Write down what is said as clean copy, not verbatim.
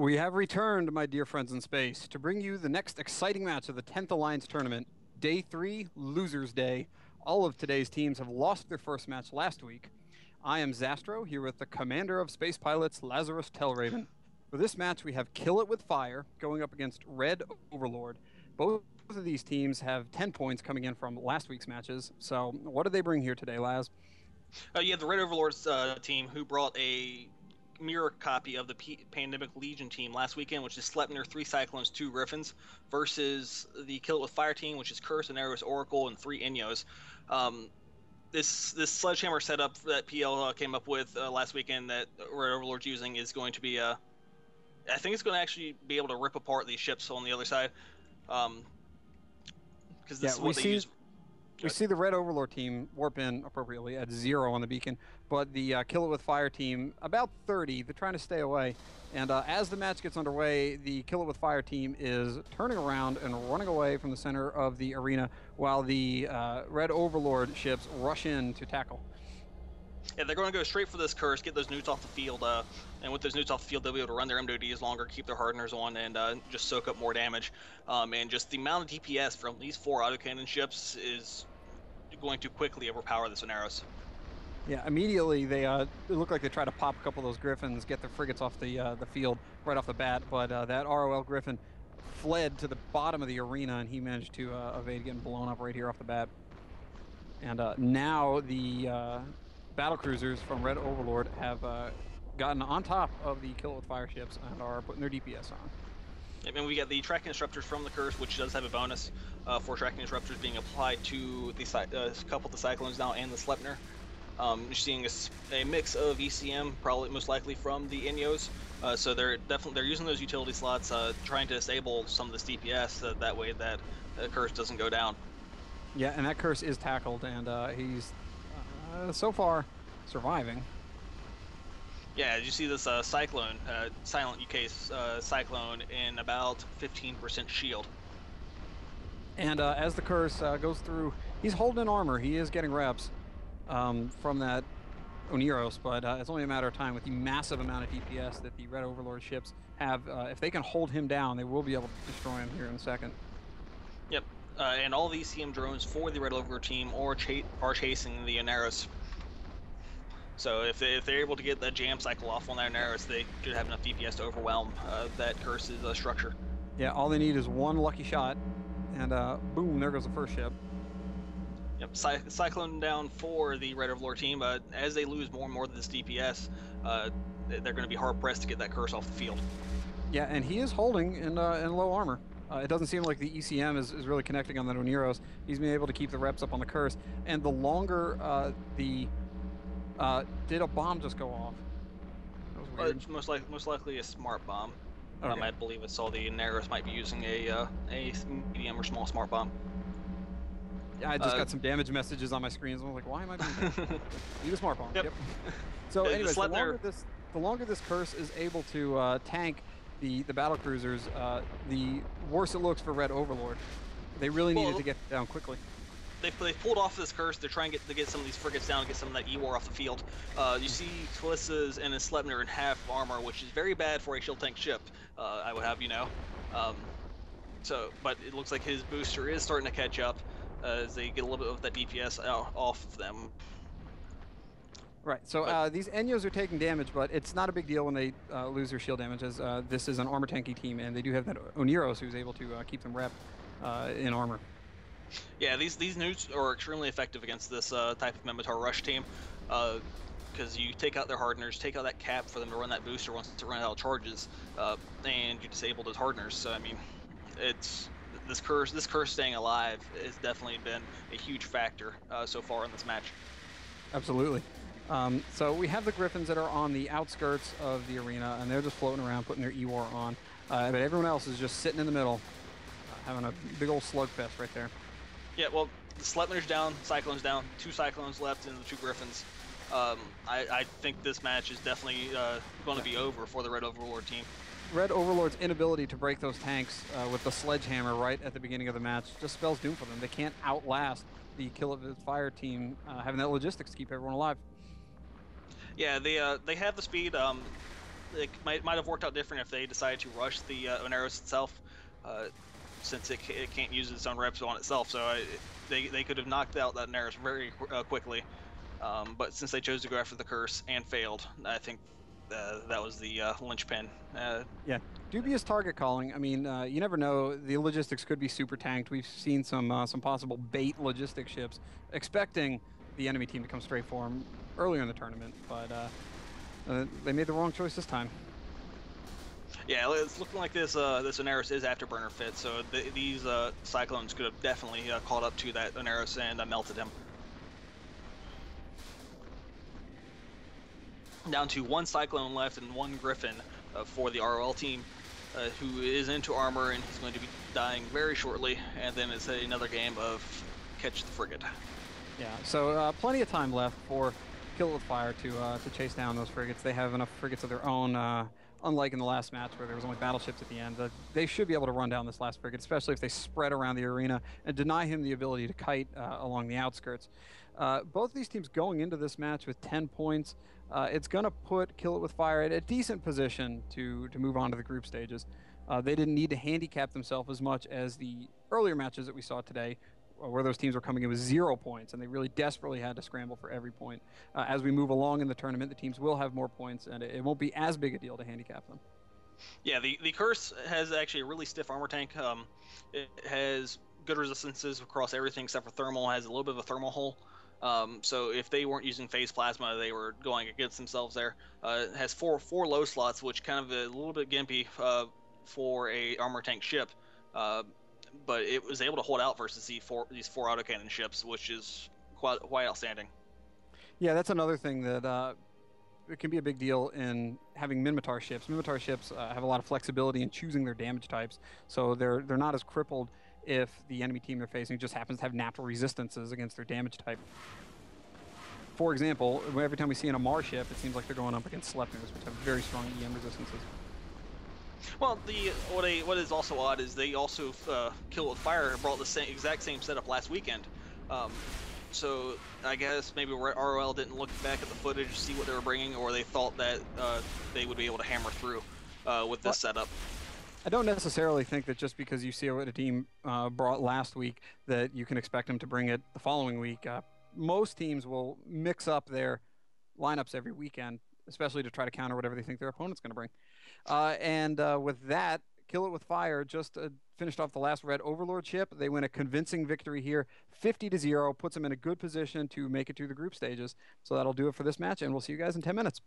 We have returned, my dear friends in space, to bring you the next exciting match of the 10th Alliance Tournament. Day 3, Losers Day. All of today's teams have lost their first match last week. I am Zastro, here with the commander of space pilots, Lazarus Tellraven. For this match, we have Kill It With Fire going up against Red.OverLord. Both of these teams have 10 points coming in from last week's matches. So what did they bring here today, Laz? You have the Red.OverLord's team, who brought a mirror copy of the Pandemic Legion team last weekend, which is Sleipnir, 3 Cyclones, 2 Griffins, versus the Kill It With Fire team, which is Curse, and Eros, Oracle, and 3 Inyos. This sledgehammer setup that PL came up with last weekend that Red.OverLord's using is going to be I think it's going to actually be able to rip apart these ships on the other side, because this is what they use. We see the Red.OverLord team warp in appropriately at 0 on the beacon, but the Kill It With Fire team, about 30. They're trying to stay away. And as the match gets underway, the Kill It With Fire team is turning around and running away from the center of the arena, while the Red.OverLord ships rush in to tackle. Yeah, they're going to go straight for this Curse, get those newts off the field, and with those newts off the field, they'll be able to run their MWDs longer, keep their hardeners on, and just soak up more damage. And just the amount of DPS from these 4 autocannon ships is going to quickly overpower the Soneros. Yeah, immediately they look like they try to pop a couple of those Griffins, get their frigates off the field right off the bat, but that ROL Griffin fled to the bottom of the arena, and he managed to evade getting blown up right here off the bat. And now the battle cruisers from Red.OverLord have gotten on top of the Kill It With Fire ships and are putting their DPS on. And we got the tracking disruptors from the Curse, which does have a bonus for tracking disruptors being applied to the couple of the Cyclones now and the Sleipnir. You're seeing a mix of ECM, probably most likely from the Inyos. So they're using those utility slots, trying to disable some of this DPS. That way that Curse doesn't go down. Yeah, and that Curse is tackled, and he's so far surviving. Yeah, you see this Cyclone, silent UK Cyclone in about 15% shield. And as the Curse goes through, he's holding armor. He is getting reps from that Oniros, but it's only a matter of time with the massive amount of DPS that the Red.OverLord ships have. If they can hold him down, they will be able to destroy him here in a second. Yep, and all the ECM drones for the Red.OverLord team are chasing the Oniros. So if they're able to get that jam cycle off on that Oniros, they should have enough DPS to overwhelm that Curse's structure. Yeah, all they need is one lucky shot, and boom, there goes the first ship. Yep, Cyclone down for the Red.OverLord team, but as they lose more and more of this DPS, they're going to be hard-pressed to get that Curse off the field. Yeah, and he is holding in low armor. It doesn't seem like the ECM is really connecting on that Oniros. He's been able to keep the reps up on the Curse, and the longer did a bomb just go off? That was weird. It's most likely a smart bomb. Okay. I believe I saw the Neros might be using a medium or small smart bomb. Yeah, I just got some damage messages on my screen. So I'm like, why am I doing that? Need a smart bomb. Yep. So anyways, the longer this Curse is able to tank the battle cruisers, the worse it looks for Red.OverLord. They really needed to get down quickly. They pulled off this Curse. They're trying to get some of these frigates down and get some of that E-War off the field. You see Talissa's and a Sleipnir in half armor, which is very bad for a shield tank ship, I would have you know. But it looks like his booster is starting to catch up as they get a little bit of that DPS off of them. Right, so these Enyos are taking damage, but it's not a big deal when they lose their shield damage, as this is an armor tanky team, and they do have that Oniros who's able to keep them rep in armor. Yeah, these newts are extremely effective against this type of Minotaur rush team, because you take out their hardeners, take out that cap for them to run that booster once it's run out of charges, and you disable those hardeners. So I mean, it's this curse staying alive has definitely been a huge factor so far in this match. Absolutely. So we have the Griffins that are on the outskirts of the arena, and they're just floating around, putting their E-War on, but everyone else is just sitting in the middle, having a big old slugfest right there. Yeah, well, the Sleipnir's down, Cyclone's down, 2 Cyclones left and the 2 Griffins. I think this match is definitely going to be over for the Red.OverLord team. Red.OverLord's inability to break those tanks with the sledgehammer right at the beginning of the match just spells doom for them. They can't outlast the Kill It With Fire team having that logistics to keep everyone alive. Yeah, they have the speed. it might have worked out different if they decided to rush the Oneros itself, uh, since it can't use its own reps on itself. So they could have knocked out that Oneros very quickly. But since they chose to go after the curse and failed, I think that was the linchpin. Yeah, dubious target calling. I mean, you never know. The logistics could be super tanked. We've seen some possible bait logistic ships, expecting the enemy team to come straight for them earlier in the tournament, but they made the wrong choice this time. Yeah, it's looking like this Oneros is afterburner fit, so these Cyclones could have definitely caught up to that Oneros and melted him. Down to one Cyclone left and one Griffin for the ROL team, who is into armor, and he's going to be dying very shortly, and then it's another game of catch the frigate. Yeah, so plenty of time left for Kill It With Fire to chase down those frigates. They have enough frigates of their own, unlike in the last match where there was only battleships at the end. They should be able to run down this last frigate, especially if they spread around the arena and deny him the ability to kite along the outskirts. Both of these teams going into this match with 10 points. It's going to put Kill It With Fire at a decent position to move on to the group stages. They didn't need to handicap themselves as much as the earlier matches that we saw today, where those teams were coming in with 0 points, and they really desperately had to scramble for every point. As we move along in the tournament, the teams will have more points, and it won't be as big a deal to handicap them. Yeah, the Curse has actually a really stiff armor tank. It has good resistances across everything except for thermal. It has a little bit of a thermal hull. So if they weren't using phase plasma, they were going against themselves there. It has four low slots, which kind of a little bit gimpy for a armor tank ship. But it was able to hold out versus these four autocannon ships, which is quite outstanding. Yeah, that's another thing that it can be a big deal in having Minmatar ships. Minmatar ships have a lot of flexibility in choosing their damage types, so they're not as crippled if the enemy team they're facing just happens to have natural resistances against their damage type. For example, every time we see an Amar ship, it seems like they're going up against Sleipnirs, which have very strong EM resistances. Well, what is also odd is they also Kill With Fire brought the exact same setup last weekend. So I guess maybe ROL didn't look back at the footage to see what they were bringing, or they thought that they would be able to hammer through with this setup. I don't necessarily think that just because you see what a team brought last week that you can expect them to bring it the following week. Most teams will mix up their lineups every weekend, especially to try to counter whatever they think their opponent's going to bring. With that, Kill It With Fire just finished off the last RED.OverLord ship. They win a convincing victory here, 50-0, puts them in a good position to make it to the group stages. So that'll do it for this match, and we'll see you guys in 10 minutes.